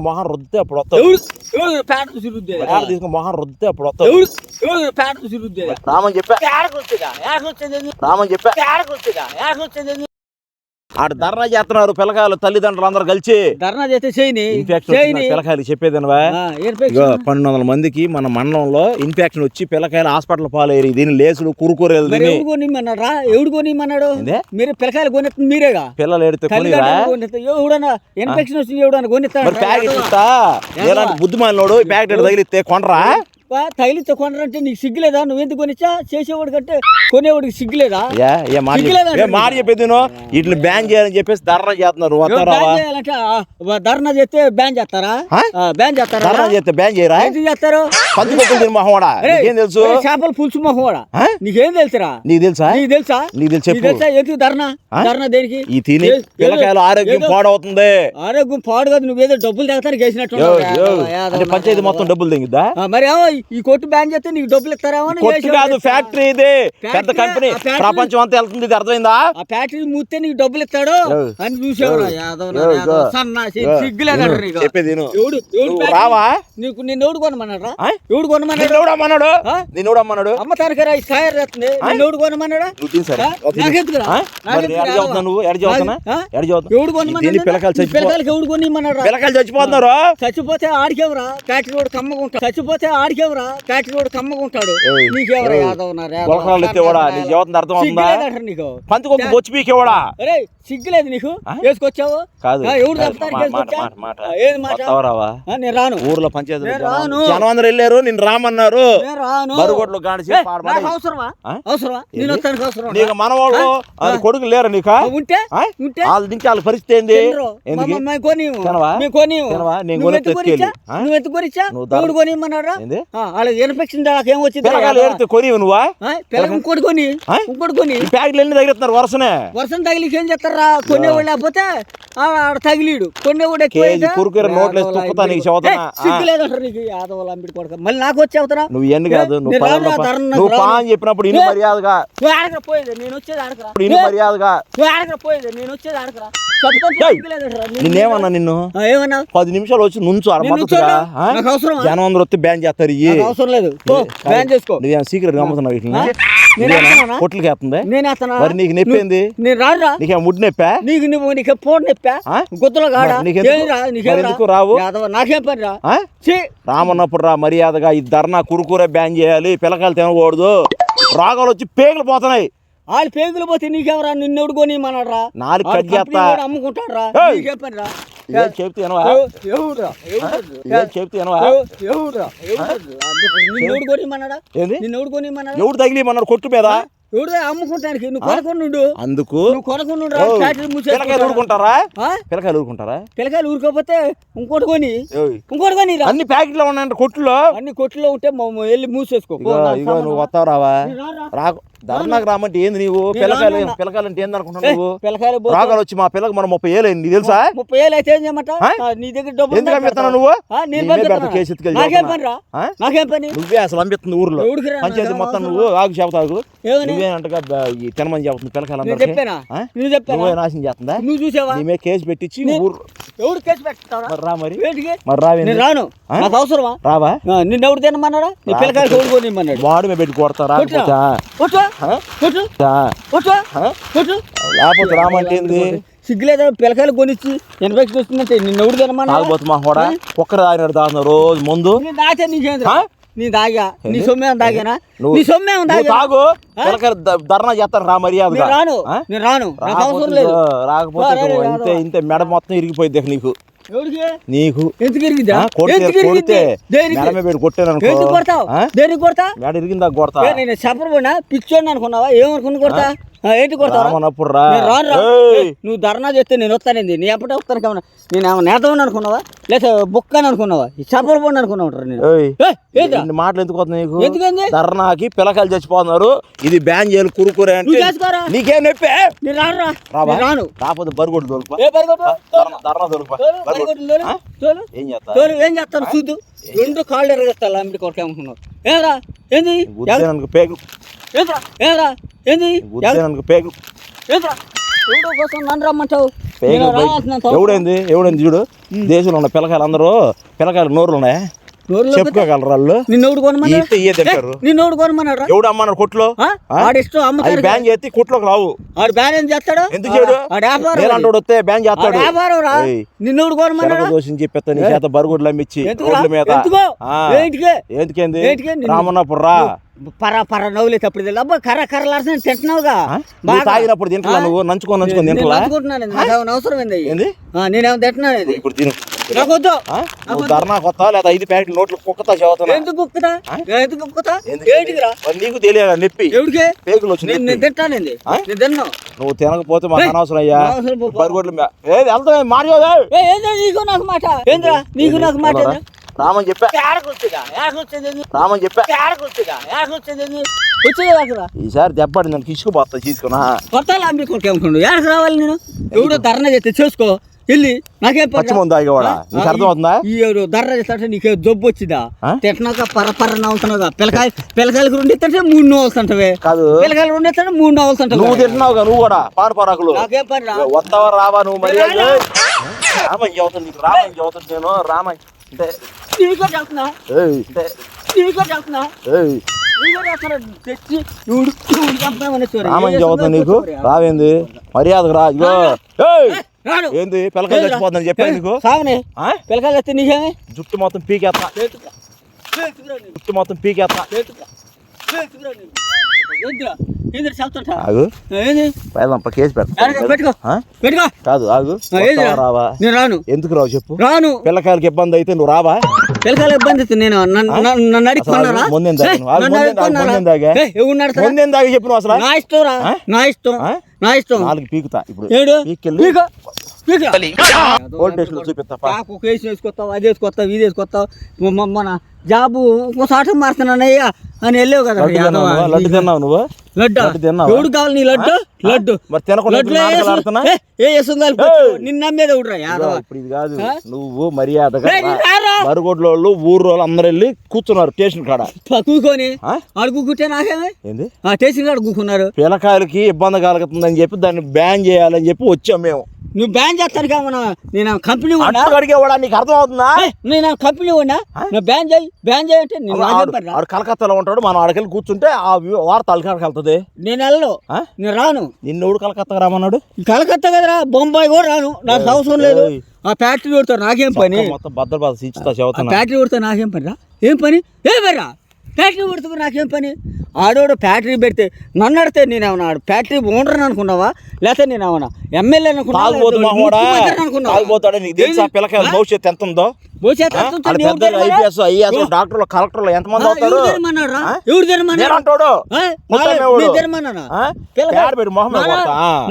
మొహం రుద్దే అప్పుడు వస్తావు మొహం రుద్దే అప్పుడు వస్తావు రామని చెప్పా ఆడ ధర్నా చేస్తున్నారు పిల్లకాయలు తల్లిదండ్రులు అందరూ కలిసి ధర్నా చేస్తే పిల్లకాయలు చెప్పేదనవా 1200 మందికి మన మండలంలో ఇన్ఫెక్షన్ వచ్చి పిల్లకాయలు హాస్పిటల్ పాలయ్యారు. దీని లేసులు కురుకూరలు ఎవడు కొనిమన్నాడు? మీరు పిల్లకాయలు కొనిస్తుంది మీరేగా. పిల్లలు ఎడితే ఎవడన్నా ఇన్ఫెక్షన్ వచ్చింది ఎవడన్నా కొనిస్తాడు. ప్యాకెట్ ఇస్తా ఎలాంటి బుద్ధిమాలినోడు ప్యాకెట్ తగిలిస్తే కొనరా? తగిలితే కొనరంటే నీకు సిగ్గులేదా? నువ్వెందుకు కొనిచ్చా? చేసేవాడు కంటే కొనేవాడికి సిగ్గులేదా? మాట చెప్పేది ఇట్లా బ్యాన్ చేయాలని చెప్పేసి ధర్నా చేస్తున్నారు. ధర్నా చేస్తే బ్యాన్ చేస్తారా? ధర్నా చేస్తే బ్యాన్ చేయరా? ఎందుకు చేస్తారు? పందికొక్కులు తిని మొహవాడా నీకేం తెలుసు? చేపల పులుసు మొహవాడా నీకేం తెలుసురా? నీకు తెలుసా? ఎందుకు ధర్నా? ధర్నా దేనికి? ఈ తిని పిల్లకాయలు ఆరోగ్యం పాడవుతుంది. ఆరోగ్యం పాడు కాదు. నువ్వేదో డబ్బులు తెగతానికి వేసినట్టు పంచాయతీ మొత్తం డబ్బులు తెగిద్దా? మరి ఈ కొట్టు బ్యాన్ చేస్తే నీకు డబ్బులు ఇస్తారేమో. కాదు ఫ్యాక్టరీ ఇది పెద్ద కంపెనీ ప్రపంచం అంతా వెళ్తుంది. ఇది అర్థమైందా? ఆ ఫ్యాక్టరీ మూస్తే నీకు డబ్బులు ఇస్తాడు అని చూసావు. చెప్పేది రావా? నీకు నిన్ను ఎవడు కొనమన్నాడు? ఎవడు కొనమన్నాడు? అమ్మతానికి తయారు చేస్తుంది. నిన్ను ఎవడు కొనమన్నాడా? ఎవడు కొనమన్నాడు? పిల్లకాయలకి ఎవడు కొనిమన్నాడు? పిల్లకాయలు చచ్చిపోతున్నారు. చచ్చిపోతే ఆడికేవరా? ఫ్యాక్టరీ వాడు కమ్మకుంటాడు. చచ్చిపోతే ఆడికేవరా? ఫ్యాక్టరీ వాడు కమ్మకుంటాడు. నీకెవరా? యాదవ్ నీకు పంతుకొక బొచ్చి పీకేవాడా? అరే సిగ్గులేదు నీకు? వేసుకొచ్చావు కాదు? ఎవరు నేను రాను. ఊర్లో పంచాయతీ జనం అందరూ వెళ్ళారు. నేను రామన్నారు. నీకు మనవాళ్ళు కొడుకు లేరు నీకు? ఉంటే వాళ్ళ నుంచి వాళ్ళ పరిస్థితి ఏంది? ఇన్ఫెక్షన్ ఏం వచ్చింది? కొని నువ్వా? ఇంకోటి కొని ప్యాకెట్లు ఎన్ని తగిలిస్తున్నారు వరుసనే? వర్షం తగిలి ఏం చేస్తారా? కొనేవాడు లేకపోతే ఆడ తగిలీడు. కొనేవాడు సిగ్గులేదంటారు నీకు. యాదవ్ అంబిడి కొడక మళ్ళీ నాకు వచ్చి అవుతారా? నువ్వు ఎన్ని కాదు చెప్పినప్పుడు ఇన్ని మర్యాదగా పోయేది. నేను వచ్చేది ఆడకరా. మర్యాదగా పోయేది. నేను వచ్చేది ఆడకరా. నిన్నేమన్నా? నిన్ను ఏమన్నా 10 నిమిషాలు వచ్చి నుంచు జనం అందరూ వస్తే బ్యాన్ చేస్తారు. అవసరం లేదు. బ్యాన్ చేసుకో. నువ్వేం సీక్రెట్ గమ్ముతున్నావు? కొట్లకి వేస్తుంది. మరి నీకు నొప్పింది? నేను రారా? నీకే ముడ్డు నొప్పా? నీకు పోటు నొప్పా? గుద్దలు కాడా? ఎందుకు రావు? నాకేం పని రా? రామన్నప్పుడు రా మర్యాదగా. ఈ ధర్నా కురుకూర బ్యాన్ చేయాలి. పిల్లకాయలు తినకూడదు. రోగాలు వచ్చి పేగులు పోతున్నాయి. వాళ్ళు పేగులు పోతే నీకెవరా? నిన్నెవడు కొనిమన్నాడు రా? నాలుగు కట్ చేస్తా అమ్ముకుంటాడు రా. నీకేం పని రా? చెప్తాను ఎవడు తగిలిమన్నాడు కొట్టు మీద? ఎవడు అమ్ముకుంటానికి? నువ్వు కొనుక్కుండు. అందుకు పిల్లకాయలు ఊరుకుంటారా? పిల్లకాయలు ఊరుకుంటారా? పిల్లకాయలు ఊరుకోకపోతే ఇంకోటి కొని అన్ని ప్యాకెట్లో ఉన్నాయంట కొట్టులో. అన్ని కొట్టులో ఉంటే వెళ్ళి మూసేసుకో. నువ్వు వస్తావు రావా? రాకు. ధర్నాకు రామంటే ఏంది నీవు? పిల్లకాయలు అంటే ఏంది అనుకుంటున్నావు నువ్వు? రోగాలు వచ్చి మా పిల్లకి మనం 30 ఏళ్ళు అయింది తెలుసా? 30 ఏళ్ళు అయితే ఏం చేయమంట? నీ దగ్గర డబ్బులు ఎందుకు అమ్మిస్తున్నావు నువ్వు? కేసు నాకేం పని రా? నాకేం పని? నువ్వే అసలు అమ్మిస్తుంది ఊర్లో పంచాయతీ మొత్తం. నువ్వు ఆగు చెబుతావు. నువ్వే అంటగా తినమని చెబుతుంది పిల్లకాయలు. నువ్వే నాశనం చేస్తుందా? నువ్వు చూసావా? నీ మీద కేసు పెట్టించి ఎవడు కేసు పెడతారా? రా మరి రావే. నేను రాను. నాకు అవసరమా? రావా? నిన్ను ఎవడు తినమన్నాడా? నీ పిల్లకాయలు ఎవడు కొనిమన్నాడు? వాడు మీద పెట్టి కొడతారా? లేకపోతే రామంటే ఏంది? సిగ్గులేదా? పిల్లకాయలు కొనిచ్చి ఇన్ఫెక్షన్ వస్తుందంటే నిన్ను ఎవడు తినమన్నా? మా కూడా ఒక్కరు తాగినాడు దాని రోజు ముందు. దాచా నీకేంద్ర? నీ దాగా నీ సొమ్మేం దాగానా? నీ సొమ్మేం తాగు. ధర్నా చేస్తాను రా మర్యాద. నేను రాను. నాకు అవసరం లేదు. రాకపోతే ఇంతే మెడ మొత్తం ఇరిగిపోయింది నీకు. నీకు ఎందుకు ఇరిగిందా? కొట్టాను. దేనికి కొడతా? మెడ ఇరిగిందా కొడతా? నేను చెప్పబోనా? పిచ్చోడిని అనుకున్నావా? ఏమనుకుని కొడతా? ఏంటి కొడతావు రామన్నప్పుడు రా. నేను రాను రా. ఏయ్. నువ్వు ధర్నా చేస్తే నేను వస్తానండి నీ ఎప్పటి వస్తాను కావున నేను ఏమన్నా నేతమని అనుకున్నావా లేదా బుక్క అని అనుకున్నావా ఈ చేపల పండు అనుకున్నావు నేను ఏయ్. ఏంద్రా ఇన్ని మాటలు ఎందుకు వస్తున్నాయి నీకు? ఎందుకండి ధర్నాకి పిల్లకాయలు చచ్చిపోతున్నారు, ఇది బ్యాన్ చేయాలి కురుకురే అంటే నువ్వు చేసుకోరా నీకేం నొప్పి? నేను రాను రా రావా? నేను రాను రాకపోతే బరిగొడ్డు దొరుకుపా, ఏ పరిగొట్టు ధర్నా దొరుకుపా. తోలు ఏం చేస్తా? తోలు ఏం చేస్తాను చూద్దు రెండు కాళ్ళు ఎరగేస్తాను అమ్మిడి కొరకే అనుకున్నావు ఏరా ఏంది గుద్దేననుకో పేగు, ఏంద్రా ఏరా ఏంది గుద్దేననుకో పేగు. ఏంద్రా ఎవడో కోసం నన్ను రమ్మంటావు పేగు నేను బయట. రావాల్సినంత ఎవడైంది చూడు, దేశంలో ఉన్న పిల్లకాయలు అందరూ పిల్లకాయలు నోరులు ఉన్నాయా చెప్పుకోగలరు వాళ్ళు. నిన్నోడు కొనమన్నాడు ఇయ్యే తింటారు. నిన్నోడు కొనమన్నాడు ఎవడు అమ్మన్నారు కొట్లో? ఆడిష్టం అది అమ్ముతాడు బ్యాన్ చేస్తే కొట్లోకి రావు. ఆడు బ్యాన్ ఏం చేస్తాడు ఎందుకు చేయడు? ఆడు వ్యాపారం నేలంటోడు వస్తే బ్యాన్ చేస్తాడు. వ్యాపారం రా ఏయ్. నిన్నోడు కొనమన్నాడు దోషం చెప్పేస్తా నీ చేత బరుగుడ్లు అమ్మిచ్చి ఎందుకురా? రోడ్ల మీద. ఎందుకో? ఆ. ఏంటికే? ఎందుకేంది ఏంటికే? రామన్నప్పుడు రా. పర నవ్వులేదు అప్పుడు అబ్బా కర్రలాడుతున్నా తింటున్నావుగా నువ్వు తాగినప్పుడు తింటలా, నువ్వు నంచుకొని తింటలా. అవసరం ఏంది ఏంది నేనేమో తింటున్నాను ఇప్పుడు తిను. నాకు వద్దు నువ్వు ధర్నా కొత్త లేదా 5 ప్యాకెట్లు నోట్లు కుక్కతా చదువుతున్నా. ఎందుకు కుక్కుతా ఎందుకు కుక్కుతా ఏంటికిరా నీకు తెలియదు నొప్పి ఎవడికి పేగులు వచ్చి నేను తింటానండి నేను తిన్నాను నువ్వు తినకపోతే మాకు అనవసరం అయ్యా. అవసరం పో. బరుగుడ్లు ఏది వెళ్తా మారియోదా ఏంద్రా నీకు నాకు మాట ఏంద్రా నీకు నాకు మాట ఏంది? రామని చెప్పా, ఏడకొచ్చేదా ఏడకొచ్చేది రామని చెప్పా. ఏడకొచ్చేదా ఏడకొచ్చేది వచ్చేది అక్కడ ఈసారి దెబ్బడి నన్ను తీసుకుపోతా తీసుకున్నా. కొత్త అమ్మి కొడుకు ఏమనుకోండు ఏడకు రావాలి నేను ఎవడో ధర్నా చేస్తే చేసుకో వెళ్ళి నాకేం పచ్చి ముందు తాగేవాడా? నీకు అర్థం అవుతుందా? ఈ ధర్నా చేస్తాంటే నీకే జబ్బు వచ్చిందా తిట్టినాక పర్ర నవ్వుతున్నావుగా పిల్లకాయలకు 2 ఇస్తుంటే 3 నవ్వుతుంటవే కాదు పిల్లకాయలు 2 ఇస్తుంటే 3 నవ్వుతుంటావు నువ్వు తింటున్నావుగా నువ్వు కూడా పాను పరాకులు. నాకేం పని రా వస్తావా రావా నువ్వు మరి? రామని చదువుతాను నీకు, రామని చదువుతాను నేను. రామని అంటే నీకో చెప్తున్నా ఏయ్, అంటే నీకో చెప్తున్నా ఏయ్, నీకో చెప్తున్నా తెచ్చి చంపుతామని రామని చదువుతాను నీకు. రావేంది మర్యాదకు రా. ఇగో ఏయ్, ఏంది పిల్లకాయలు చచ్చిపోతుందని చెప్పాను నీకు. సాగనే పిల్లకాయలు వస్తే నీకేమే జుట్టు మొత్తం పీకేస్తా, జుట్టు మొత్తం పీకేస్తా. చెప్తుంటా ఆగు, ఏంది పైదంప కేసు పెడతా. పెట్టుకో ఆ? పెట్టుకో కాదు ఆగు. ఏందిరా? వస్తావా రావా? నేను రాను ఎందుకు రావు చెప్పు. రాను పిల్లకాయలకి ఇబ్బంది అయితే నువ్వు రావా? పిల్లకాయలు ఇబ్బంది అయితే నేను నన్ను అడిగి కొన్నారా ముందేం తాగా చెప్పు నువ్వు అసలు. నా ఇష్టం రా నా ఇష్టం నా ఇష్టం 4 పీకుతా ఇప్పుడు. ఏడు పీకెళ్ళి పీక పీక పోలీస్ స్టేషన్లో చూపిస్తా. ఒక కేసు వేసుకొస్తావు అది వేసుకొస్తావు ఇది వేసుకొస్తావు మన జాబు ఇంకోసారి మారుతున్నానయ్యా అని వెళ్ళావు కదా లడ్డు తిన్నావు నువ్వు? లడ్డు లడ్డు తిన్నావా? ఎవడు కావాలి నీ లడ్డు లడ్డు మరి తినకుండా లడ్డులో నాటకాలు ఆడుతున్నా? నిన్న నమ్మేది ఎవడురా యాదవ ఇప్పుడు ఇది కాదు, నువ్వు మర్యాదగా ఏయ్, నేను రారా? బరుగుడ్లోళ్ళు ఊర్రోళ్ళు అందరు వెళ్ళి కూర్చున్నారు స్టేషన్ కాడ. కూకొని ఆ? ఆడు కూకుంటే నాకేమే ఏంది ఆ స్టేషన్ కాడ కూకున్నారు పిల్లకాయలకి ఇబ్బంది కలుగుతుందని చెప్పి దాన్ని బ్యాన్ చేయాలని చెప్పి వచ్చాం మేము. నువ్వు బ్యాన్ చేస్తాను కామన్నా నేను కంపెనీ ఉన్నా అడుగు అడిగేవాడా? నీకు అర్థం అవుతుందా? నేను కంపెనీ ఉన్నా నువ్వు బ్యాన్ చేయి అంటే నేను ఆడు కలకత్తాలో ఉంటాడు, మనం ఆడకెళ్ళి కూర్చుంటే ఆ వార్త అలకాడికి వెళ్తుంది. నేను వెళ్ళను నేను రాను. నిన్నెవడు కలకత్తాకు రామన్నాడు? కలకత్తా కదరా బొంబాయి కూడా రాను నాకు అవసరం లేదు. ఆ ఫ్యాక్టరీ కొడితే నాకేం పని? మొత్తం భద్రబాద ఇచ్చుతా ఆ చెబుతున్నా. ఫ్యాక్టరీ కొడితే నాకేం పని రా ఏం పని ఏం పని రా ఫ్యాక్టరీ కొడుతూ నాకేం పని? ఆడోడు ఫ్యాక్టరీ పెడితే నన్ను అడితే నేనేమన్నా ఆడు ఫ్యాక్టరీ ఓనర్ అనుకున్నావా లేకపోతే నేనేమన్నా ఎమ్మెల్యే తాగుపోతాడు. నీకు తెలుసా పిల్లకాయల భవిష్యత్తు ఎంత ఉందో? పెద్ద ఐపీఎస్ ఐఏఎస్ డాక్టర్లు కలెక్టర్లు ఎంతమంది అవుతారు? ఎవరు తెరమన్నాడు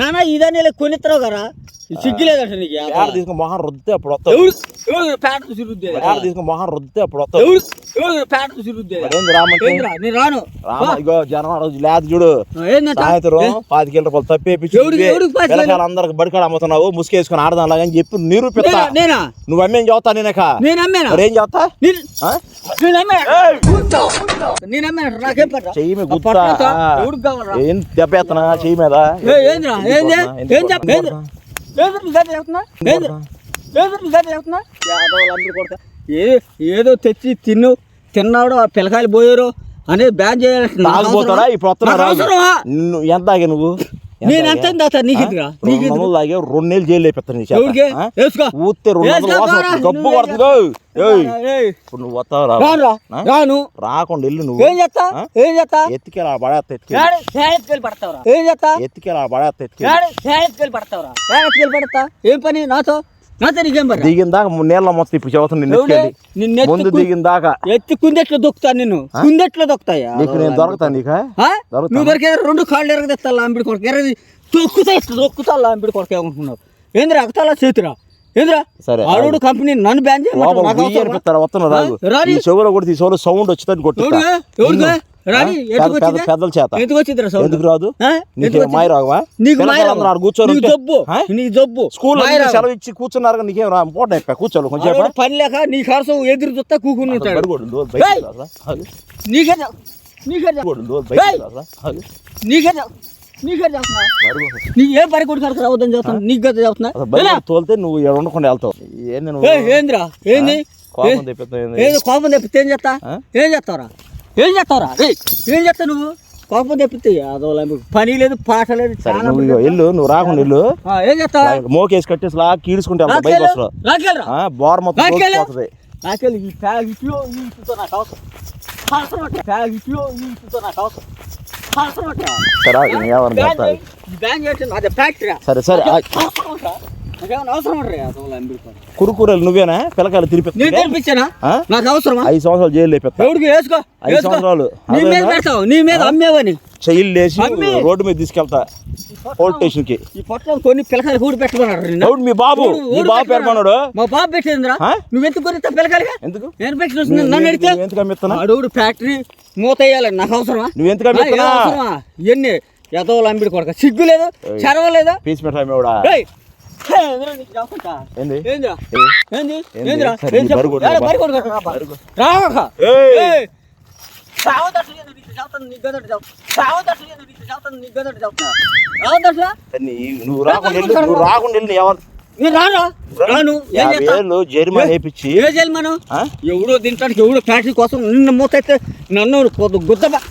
నానా ఇదనే కొనిస్తావు కదా సిగ్గులేదంట నీకు తీసుకుని మొహం రుద్దితే అప్పుడు వస్తావు. తీసుకుని మొహం రుద్దితే అప్పుడు వస్తావు. నేను రాను ఇగో జనం రోజు లేదు చూడు, సాయంత్రం 5 రూపాయలు తప్పేపించి అందరికి బడికాడ అమ్ముతున్నావు ముసుకేసుకుని ఆడదాం లాగా అని చెప్పి నిరూపిస్తా. నేనా నువ్వు అమ్మేం చదువుతా నేనక నేను అమ్మాను ఏం చదువుతా? నాకేం పని చెయ్యి మీద గుర్తా ఏం దెబ్బేస్తున్నా చెయ్యి మీద. ఏదో తెచ్చి తిన్నాడు ఆ పిల్లకాయలు పోయారు అనేది బ్యాన్ చేయాలి. తాగిపోతాడా ఇప్పుడు వస్తున్నా? ఎంత తాగా నువ్వు? నేను ఎంత నీకు 2 తాగే 2 నెలలు జైలు లేపిస్తాను. ఊతే 200 గబ్బు కొడుతుందో. ఇప్పుడు నువ్వు వస్తావు రాను రాకుండా వెళ్ళి నువ్వు ఏం చేస్తా ఏం చేస్తా ఎత్తికెళ్ళి పడేస్తా ఏం చేస్తా ఎత్తికెళ్ళి పడేస్తా పడతా ఏం పని నాతో నాతో నీకేం బర్రా దిగిన దాకా నీళ్ళ మొత్తం ఇప్పుడు చదువుతుంది నిన్ను ముందు దిగిన దాకా ఎత్తి కుందెట్లో దొక్కుతా నిన్ను కుందెట్లో దొక్కుతాయా నీకు నేను దొరుకుతాను నీకు నువ్వు దొరికే 2 కాళ్ళు ఎరగదెత్తా లాంబిడి కొడుకు ఎరగది దొక్కుతా లాంబిడి కొడుకు ఏమనుకున్నావు ఏంద్రా అగతాలా చేతురా ఏంద్రా సరే ఆడోడు కంపెనీ నన్ను బ్యాన్ చేయమంటారు వస్తున్నా రాదు ఈ చెవులో కూడా ఈ చెవులో సౌండ్ వచ్చిందని కొట్టు పెద్దల చేత ఎందుకు రాదు మాయ రాగవా కూర్చొని స్కూల్ సెలవు ఇచ్చి కూర్చున్నారు నీకేం రా పోటీ కూర్చోవాలి కొంచెం పని లేక నీ కోసం ఎదురు చూస్తా కూకుని ఉంటాడు ఏ పని కొడుకు రావద్దని చెప్తాను నీకు కదా చెప్తున్నా తోలితే నువ్వు ఉండకుండా వెళ్తావు ఏంద్రా ఏంది కోపం తెప్పితే ఏం చేస్తా ఏం చేస్తావురా ఏం చేస్తావు నువ్వు కోపం తెప్పితే పని లేదు పాట లేదు వెళ్ళు నువ్వు రాకుండా వెళ్ళు ఏం చేస్తావు మోకేసి కట్టేసి లా కీడుచుకుంటే బైక్ వస్తా బోర్ మొత్తం నాకెళ్ళి ఈ ప్యాగిట్లో నాకు అవసరం సరే సరే కురుకూరలు నువ్వేనా పిల్లకాయలు తినిపించానా నాకు అవసరమా 5 సంవత్సరాలు జైలు వేసుకో 5 సంవత్సరాలు నీ మీద అమ్మేవని చెయ్యిలు లేచి రోడ్డు మీద తీసుకెళ్తా పోలీస్ స్టేషన్ కి ఈ పొట్టలో కొన్ని పిల్లకాయలు కూడా పెట్టమన్నాడు మీ బాబు పెడమన్నాడు మా బాబు పెట్టిందిరా నువ్వు ఎందుకు కొనిస్తా పిల్లకాయలుగా ఎందుకు నేను పెట్టిన నన్ను అడిగితే ఎందుకు అమ్మిస్తున్నా అడుగుడు ఫ్యాక్టరీ మూత వేయాలి నాకు అవసరమా నువ్వు ఎందుకు అమ్మిస్తున్నా ఇవన్నీ ఎదవలు అంబిడి కొడక సిగ్గు లేదు చరవలేదా పీస్ పెట్టా నువ్వు రాకుండా జరిమానా వేయించి ఎవడో తింటానికి ఎవడో ఫ్యాక్టరీ కోసం నిన్న మూత అయితే నన్ను గుద్దబా